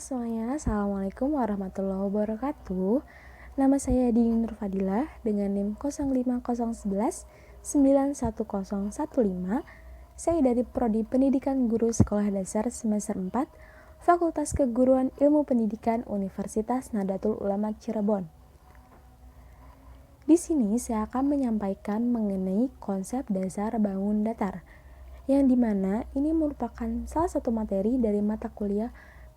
semuanya, Assalamualaikum warahmatullahi wabarakatuh. Nama saya Dini Nur Fadilah dengan NIM 0501191015. Saya dari Prodi Pendidikan Guru Sekolah Dasar semester 4, Fakultas Keguruan Ilmu Pendidikan Universitas Nahdlatul Ulama Cirebon. Di sini saya akan menyampaikan mengenai konsep dasar bangun datar, yang dimana ini merupakan salah satu materi dari mata kuliah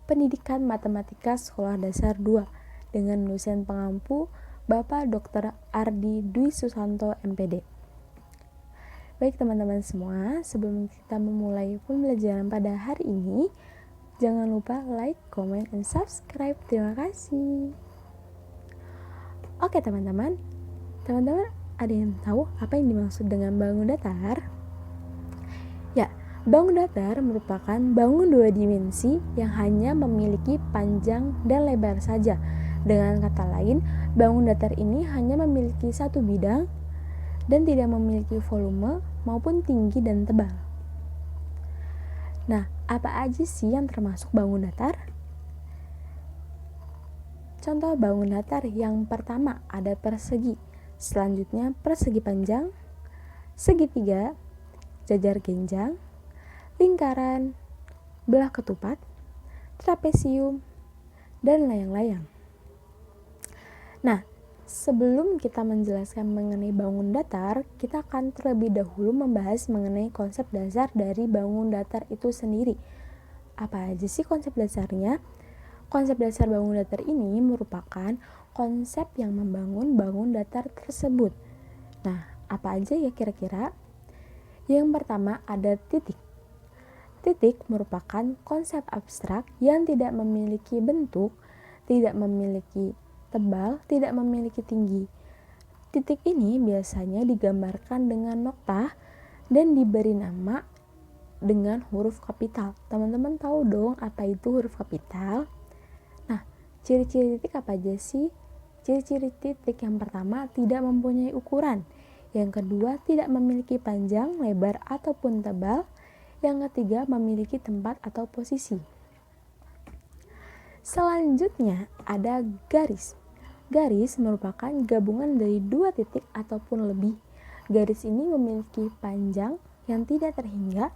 Pendidikan Matematika Sekolah Dasar 2 dengan dosen pengampu Bapak Dr. Ardi Dwi Susanto MPD. Baik teman-teman semua, sebelum kita memulai pembelajaran pada hari ini, jangan lupa like, comment, and subscribe. Terima kasih. Oke teman-teman ada yang tahu apa yang dimaksud dengan bangun datar? Ya, bangun datar merupakan bangun dua dimensi yang hanya memiliki panjang dan lebar saja. Dengan kata lain, bangun datar ini hanya memiliki satu bidang dan tidak memiliki volume maupun tinggi dan tebal. Nah, apa aja sih yang termasuk bangun datar? Contoh bangun datar yang pertama ada persegi, selanjutnya persegi panjang, segitiga, jajar genjang, lingkaran, belah ketupat, trapesium, dan layang-layang. Nah, sebelum kita menjelaskan mengenai bangun datar, kita akan terlebih dahulu membahas mengenai konsep dasar dari bangun datar itu sendiri. Apa aja sih konsep dasarnya? Konsep dasar bangun datar ini merupakan konsep yang membangun bangun datar tersebut. Nah, apa aja ya kira-kira? Yang pertama ada titik. Titik merupakan konsep abstrak yang tidak memiliki bentuk, tidak memiliki tebal, tidak memiliki tinggi. Titik ini biasanya digambarkan dengan noktah dan diberi nama dengan huruf kapital. Teman-teman tahu dong apa itu huruf kapital? Nah, ciri-ciri titik apa aja sih? Ciri-ciri titik yang pertama tidak mempunyai ukuran. Yang kedua tidak memiliki panjang, lebar, ataupun tebal. Yang ketiga memiliki tempat atau posisi. Selanjutnya ada garis. Garis merupakan gabungan dari dua titik ataupun lebih. Garis ini memiliki panjang yang tidak terhingga.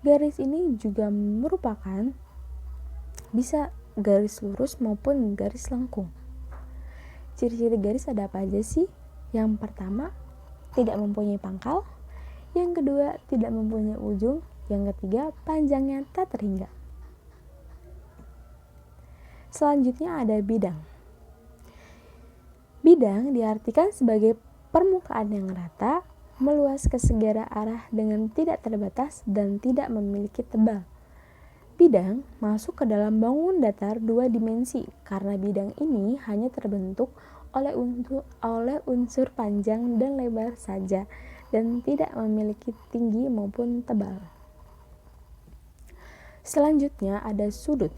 Garis ini juga merupakan bisa garis lurus maupun garis lengkung. Ciri-ciri garis ada apa aja sih? Yang pertama, tidak mempunyai pangkal. Yang kedua, tidak mempunyai ujung. Yang ketiga, panjangnya tak terhingga. Selanjutnya ada bidang. Bidang diartikan sebagai permukaan yang rata, meluas ke segala arah dengan tidak terbatas dan tidak memiliki tebal. Bidang masuk ke dalam bangun datar dua dimensi karena bidang ini hanya terbentuk oleh unsur panjang dan lebar saja dan tidak memiliki tinggi maupun tebal. Selanjutnya ada sudut.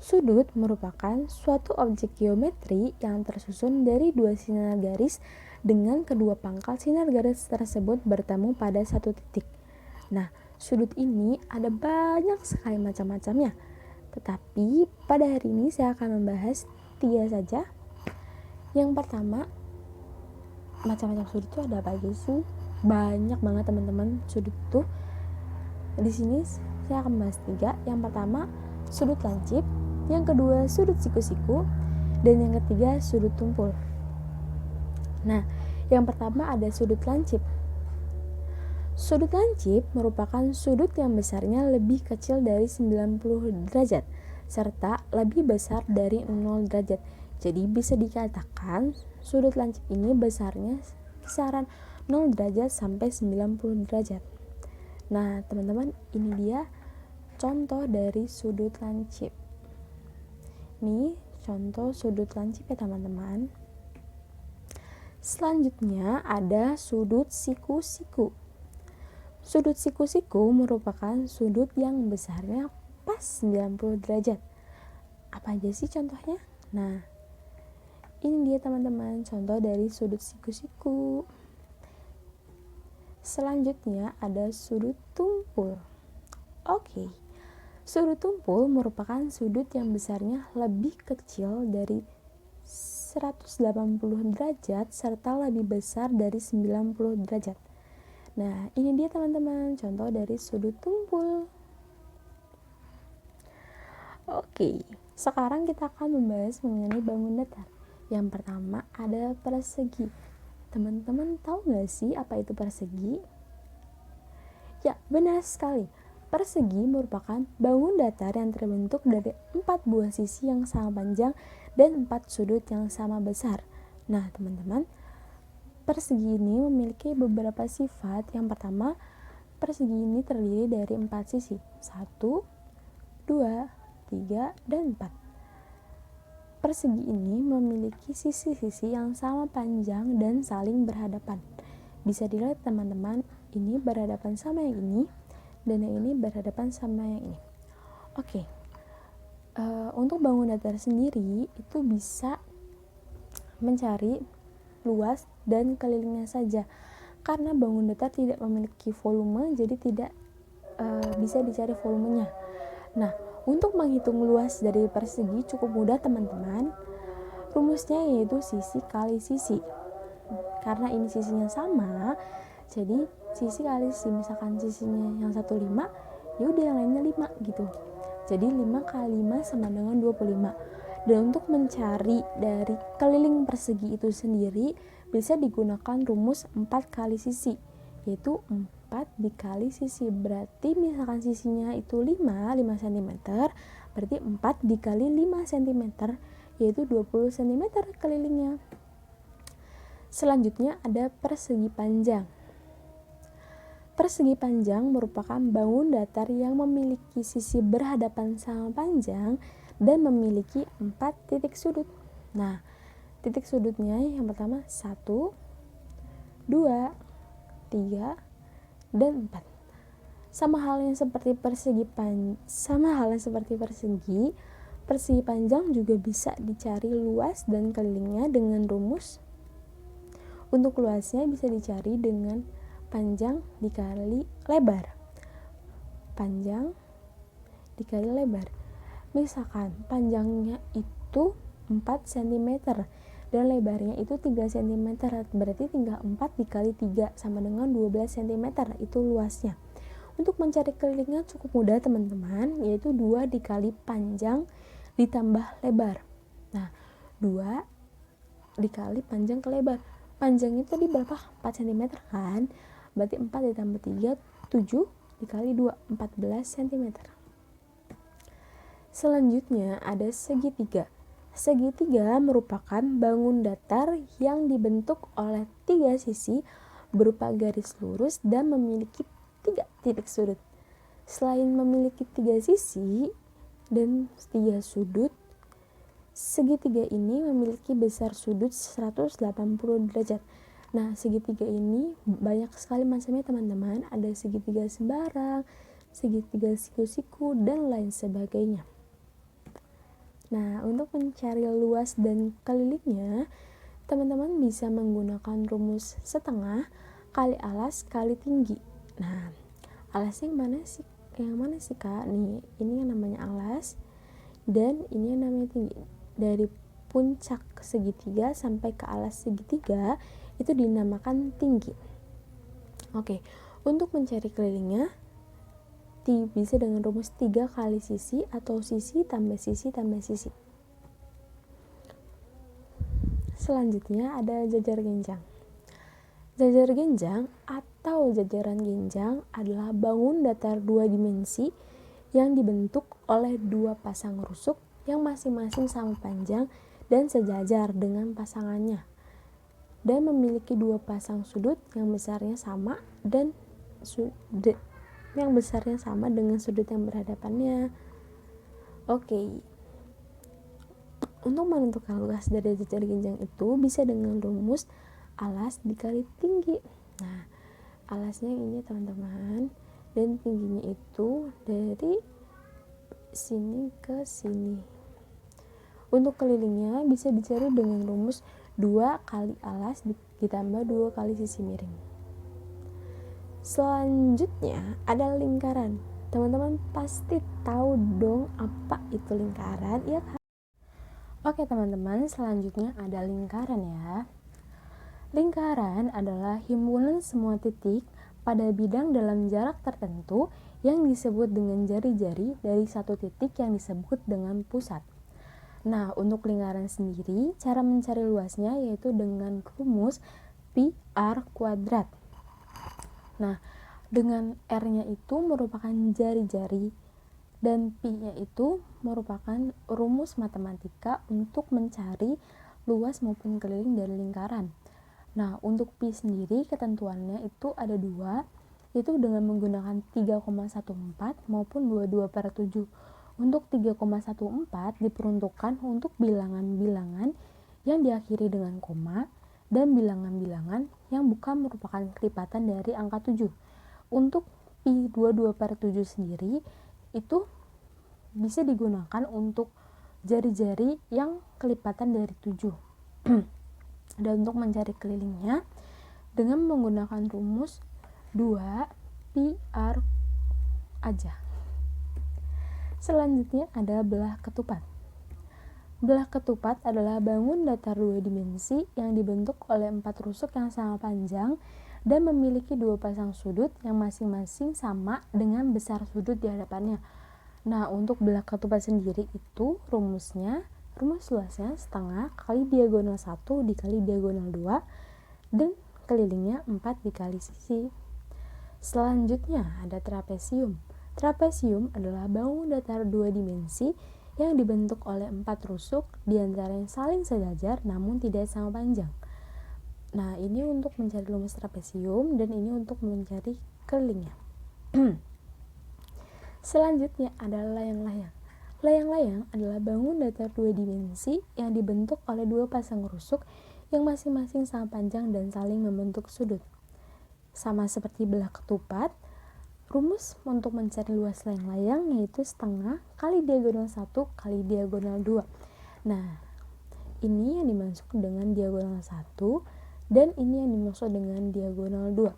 Sudut merupakan suatu objek geometri yang tersusun dari dua sinar garis dengan kedua pangkal sinar garis tersebut bertemu pada satu titik. Nah, sudut ini ada banyak sekali macam-macamnya. Tetapi pada hari ini saya akan membahas 3 saja. Yang pertama, macam-macam sudut itu ada apa aja sih? Banyak banget teman-teman sudut itu. Di sini saya akan membahas 3. Yang pertama, sudut lancip. Yang kedua, sudut siku-siku. Dan yang ketiga, sudut tumpul. Nah, yang pertama ada sudut lancip. Sudut lancip merupakan sudut yang besarnya lebih kecil dari 90 derajat serta lebih besar dari 0 derajat. Jadi bisa dikatakan sudut lancip ini besarnya kisaran 0 derajat sampai 90 derajat. Nah, teman-teman, ini dia contoh dari sudut lancip. Ini contoh sudut lancip ya, teman-teman. Selanjutnya ada sudut siku-siku. Sudut siku-siku merupakan sudut yang besarnya pas 90 derajat. Apa aja sih contohnya? Nah, ini dia teman-teman contoh dari sudut siku-siku. Selanjutnya ada sudut tumpul. Oke. Sudut tumpul merupakan sudut yang besarnya lebih kecil dari 180 derajat serta lebih besar dari 90 derajat. Nah, ini dia teman-teman contoh dari sudut tumpul. Oke, sekarang kita akan membahas mengenai bangun datar. Yang pertama ada persegi. Teman-teman tahu nggak sih apa itu persegi? Ya, benar sekali. Persegi merupakan bangun datar yang terbentuk dari 4 buah sisi yang sama panjang dan 4 sudut yang sama besar. Nah, teman-teman, persegi ini memiliki beberapa sifat. Yang pertama, persegi ini terdiri dari 4 sisi. 1, 2, 3, dan 4. Persegi ini memiliki sisi-sisi yang sama panjang dan saling berhadapan. Bisa dilihat teman-teman, ini berhadapan sama yang ini, dan yang ini berhadapan sama yang ini. Oke, untuk bangun datar sendiri itu bisa mencari luas dan kelilingnya saja, karena bangun datar tidak memiliki volume, jadi tidak bisa dicari volumenya. Nah, untuk menghitung luas dari persegi cukup mudah teman-teman. Rumusnya yaitu sisi kali sisi. Karena ini sisinya sama, jadi sisi kali sisi, misalkan sisinya yang satu 5, ya udah yang lainnya 5 gitu. Jadi 5 kali 5 sama dengan 25. Dan untuk mencari dari keliling persegi itu sendiri bisa digunakan rumus 4 kali sisi, yaitu 4 dikali sisi. Berarti misalkan sisinya itu 5 cm, berarti 4 dikali 5 cm, yaitu 20 cm kelilingnya. Selanjutnya ada persegi panjang. Persegi panjang merupakan bangun datar yang memiliki sisi berhadapan sama panjang dan memiliki 4 titik sudut. Nah, titik sudutnya yang pertama 1, 2, 3, dan 4. Sama halnya seperti persegi panjang juga bisa dicari luas dan kelilingnya dengan rumus. Untuk luasnya bisa dicari dengan panjang dikali lebar. Panjang dikali lebar. Misalkan panjangnya itu 4 cm dan lebarnya itu 3 cm, berarti tinggal 4 dikali 3 sama dengan 12 cm, itu luasnya. Untuk mencari kelilingnya cukup mudah teman-teman, yaitu 2 dikali panjang ditambah lebar. Nah, 2 dikali panjang ke lebar. Panjangnya tadi berapa? 4 cm kan? Berarti 4 ditambah 3, 7 dikali 2, 14 cm. Selanjutnya ada segitiga. Segitiga merupakan bangun datar yang dibentuk oleh 3 sisi berupa garis lurus dan memiliki 3 titik sudut. Selain memiliki 3 sisi dan 3 sudut, segitiga ini memiliki besar sudut 180 derajat. Nah, segitiga ini banyak sekali macamnya teman-teman. Ada segitiga sembarang, segitiga siku-siku, dan lain sebagainya. Nah, untuk mencari luas dan kelilingnya, teman-teman bisa menggunakan rumus setengah kali alas kali tinggi. Nah, alasnya yang mana sih Kak? Nih, ini yang namanya alas dan ini yang namanya tinggi. Dari puncak segitiga sampai ke alas segitiga itu dinamakan tinggi. Oke, untuk mencari kelilingnya bisa dengan rumus 3 kali sisi atau sisi tambah sisi tambah sisi. Selanjutnya ada jajar genjang. Jajar genjang atau jajaran genjang adalah bangun datar 2 dimensi yang dibentuk oleh 2 pasang rusuk yang masing-masing sama panjang dan sejajar dengan pasangannya, dan memiliki 2 pasang sudut yang besarnya sama dengan sudut yang berhadapannya. Oke. Untuk menentukan luas dari jajar genjang itu bisa dengan rumus alas dikali tinggi. Nah, alasnya ini teman-teman, dan tingginya itu dari sini ke sini. Untuk kelilingnya bisa dicari dengan rumus 2 kali alas ditambah 2 kali sisi miring. Selanjutnya ada lingkaran. Teman-teman pasti tahu dong apa itu lingkaran, ya kan? Oke teman-teman, selanjutnya ada lingkaran ya. Lingkaran adalah himpunan semua titik pada bidang dalam jarak tertentu yang disebut dengan jari-jari dari satu titik yang disebut dengan pusat. Nah, untuk lingkaran sendiri, cara mencari luasnya yaitu dengan rumus pi r kuadrat. Nah, dengan R-nya itu merupakan jari-jari dan Pi-nya itu merupakan rumus matematika untuk mencari luas maupun keliling dari lingkaran. Nah, untuk Pi sendiri ketentuannya itu ada dua, yaitu dengan menggunakan 3,14 maupun 22/7. Untuk 3,14 diperuntukkan untuk bilangan-bilangan yang diakhiri dengan koma dan bilangan-bilangan yang bukan merupakan kelipatan dari angka 7. Untuk Pi 22/7 sendiri itu bisa digunakan untuk jari-jari yang kelipatan dari 7. Dan untuk mencari kelilingnya dengan menggunakan rumus 2 pi r aja. Selanjutnya ada belah ketupat. Belah ketupat adalah bangun datar dua dimensi yang dibentuk oleh 4 rusuk yang sama panjang dan memiliki 2 pasang sudut yang masing-masing sama dengan besar sudut di hadapannya. Nah, untuk belah ketupat sendiri itu rumus luasnya setengah kali diagonal 1 dikali diagonal 2 dan kelilingnya 4 dikali sisi. Selanjutnya ada trapesium. Trapesium adalah bangun datar dua dimensi yang dibentuk oleh 4 rusuk diantaranya saling sejajar namun tidak sama panjang. Nah, ini untuk mencari rumus trapesium dan ini untuk mencari kelilingnya. Selanjutnya adalah layang-layang. Layang-layang adalah bangun datar dua dimensi yang dibentuk oleh 2 pasang rusuk yang masing-masing sama panjang dan saling membentuk sudut. Sama seperti belah ketupat, rumus untuk mencari luas layang-layang yaitu setengah kali diagonal 1 kali diagonal 2. Nah, ini yang dimaksud dengan diagonal 1 dan ini yang dimaksud dengan diagonal 2.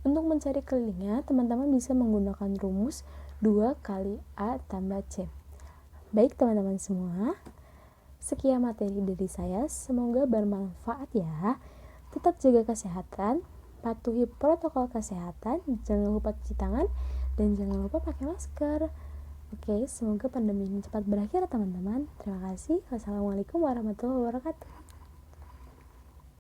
Untuk mencari kelilingnya, teman-teman bisa menggunakan rumus 2 kali A tambah C. Baik teman-teman semua, sekian materi dari saya, semoga bermanfaat ya. Tetap jaga kesehatan, patuhi protokol kesehatan, jangan lupa cuci tangan, dan jangan lupa pakai masker. Oke, semoga pandemi ini cepat berakhir teman-teman. Terima kasih. Wassalamualaikum warahmatullahi wabarakatuh.